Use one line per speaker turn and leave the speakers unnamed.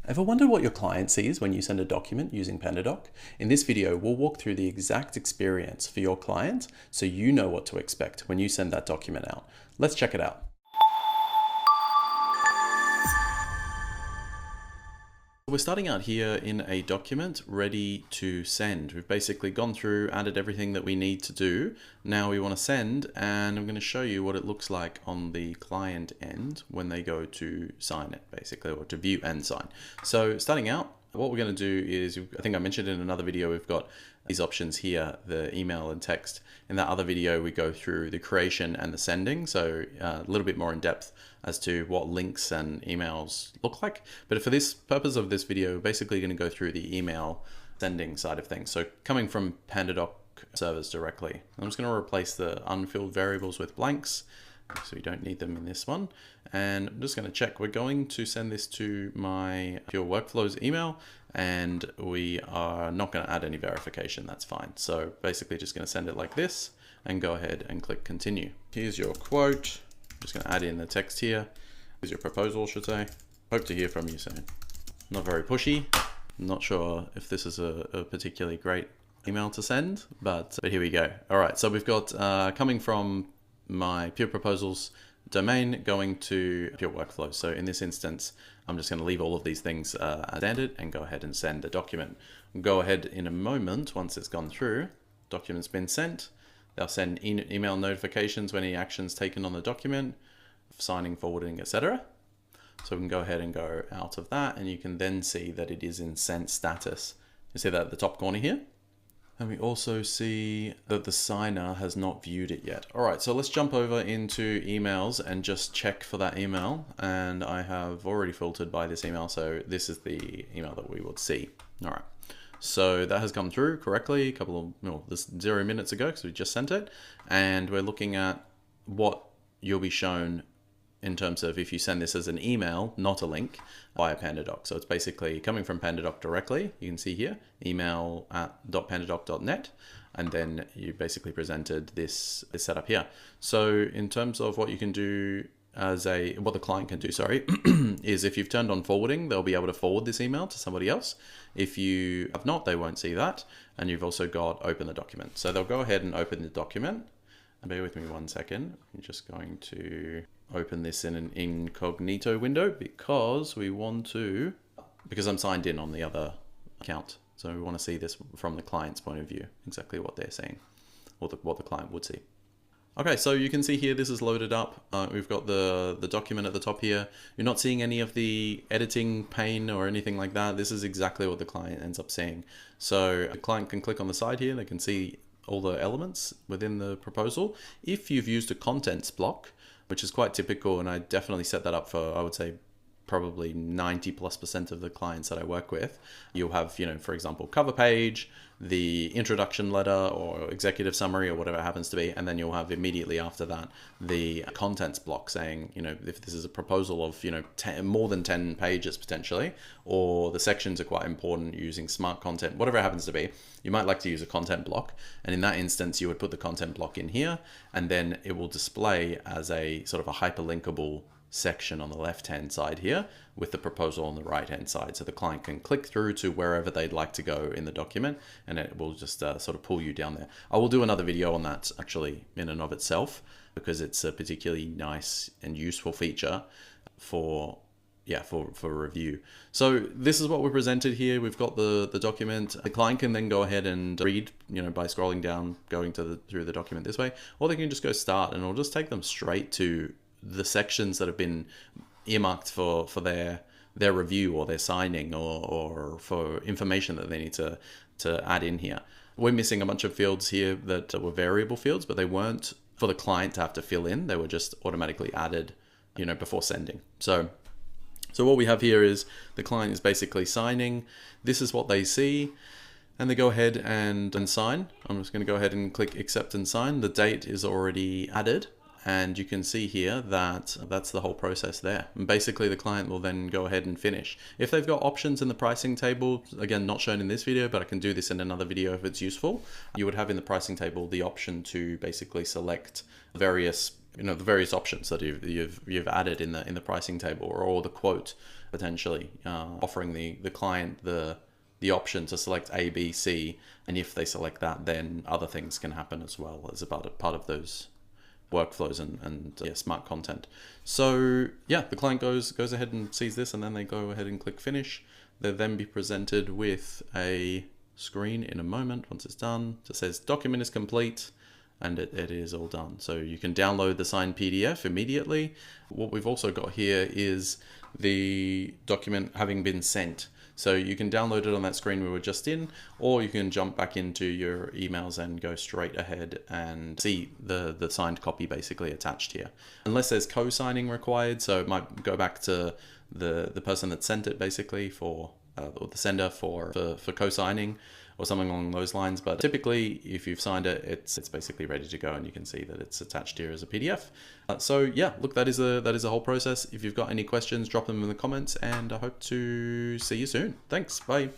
Ever wondered what your client sees when you send a document using PandaDoc? In this video, we'll walk through the exact experience for your client so you know what to expect when you send that document out. Let's check it out. We're starting out here in a document ready to send. We've basically gone through, added everything that we need to do. Now we want to send, and I'm going to show you what it looks like on the client end when they go to sign it, basically, or to view and sign. So starting out, what we're going to do is, I think I mentioned in another video, we've got these options here, the email and text. In that other video, we go through the creation and the sending, so a little bit more in depth as to what links and emails look like. But for this purpose of this video, we're basically going to go through the email sending side of things. So coming from PandaDoc servers directly, I'm just going to replace the unfilled variables with blanks, so we don't need them in this one. And I'm just going to check. We're going to send this to my Pure Workflows email, and we are not going to add any verification. That's fine. So basically just going to send it like this and go ahead and click continue. Here's your quote. I'm just going to add in the text here. Here's your proposal, I should say. Hope to hear from you soon. Not very pushy. I'm not sure if this is a particularly great email to send, but here we go. All right, so we've got coming from my Pure Proposals domain going to Pure Workflow. So in this instance, I'm just going to leave all of these things as standard and go ahead and send the document. Go ahead in a moment, once it's gone through, document's been sent. They'll send email notifications when any action's taken on the document, signing, forwarding, etc. So we can go ahead and go out of that, and you can then see that it is in sent status. You see that at the top corner here? And we also see that the signer has not viewed it yet. All right, so let's jump over into emails and just check for that email. And I have already filtered by this email, so this is the email that we would see. All right, so that has come through correctly this 0 minutes ago, because we just sent it. And we're looking at what you'll be shown in terms of if you send this as an email, not a link, via PandaDoc. So it's basically coming from PandaDoc directly. You can see here, email at .pandadoc.net, and then you basically presented this setup here. So in terms of what you can do what the client can do, sorry, is if you've turned on forwarding, they'll be able to forward this email to somebody else. If you have not, they won't see that. And you've also got open the document. So they'll go ahead and open the document. And bear with me 1 second. I'm just going to open this in an incognito window because I'm signed in on the other account. So we want to see this from the client's point of view, exactly what they're seeing, or what the client would see. Okay, so you can see here, this is loaded up. We've got the document at the top here. You're not seeing any of the editing pane or anything like that. This is exactly what the client ends up seeing. So the client can click on the side here. They can see all the elements within the proposal. If you've used a contents block, which is quite typical, and I definitely set that up for, I would say, probably 90+% of the clients that I work with. You'll have, for example, cover page, the introduction letter or executive summary or whatever it happens to be, and then you'll have immediately after that the contents block saying, if this is a proposal of, more than 10 pages potentially, or the sections are quite important using smart content, whatever it happens to be, you might like to use a content block. And in that instance, you would put the content block in here, and then it will display as a sort of a hyperlinkable section on the left-hand side here with the proposal on the right-hand side. So the client can click through to wherever they'd like to go in the document, and it will just sort of pull you down there. I will do another video on that actually in and of itself, because it's a particularly nice and useful feature for review. So this is what we presented here. We've got the document. The client can then go ahead and read, by scrolling down, going through the document this way, or they can just go start, and it'll just take them straight to the sections that have been earmarked for their review or their signing or for information that they need to add in here. We're missing a bunch of fields here that were variable fields, but they weren't for the client to have to fill in. They were just automatically added, before sending. So what we have here is the client is basically signing. This is what they see, and they go ahead and sign. I'm just going to go ahead and click accept and sign. The date is already added. And you can see here that that's the whole process there. And basically the client will then go ahead and finish. If they've got options in the pricing table, again, not shown in this video, but I can do this in another video if it's useful, you would have in the pricing table the option to basically select various the various options that you've added in the pricing table, or the quote potentially, offering the client the option to select A, B, C, and if they select that, then other things can happen as well as part of those workflows and yeah, smart content. So yeah, the client goes ahead and sees this, and then they go ahead and click finish. They'll then be presented with a screen in a moment once it's done. It says document is complete, and it is all done. So you can download the signed PDF immediately. What we've also got here is the document having been sent. So you can download it on that screen we were just in, or you can jump back into your emails and go straight ahead and see the signed copy basically attached here. Unless there's co-signing required, so it might go back to the person that sent it basically or the sender for co-signing or something along those lines. But typically, if you've signed it, it's basically ready to go, and you can see that it's attached here as a PDF. So yeah, look, that is a whole process. If you've got any questions, drop them in the comments, and I hope to see you soon. Thanks, bye.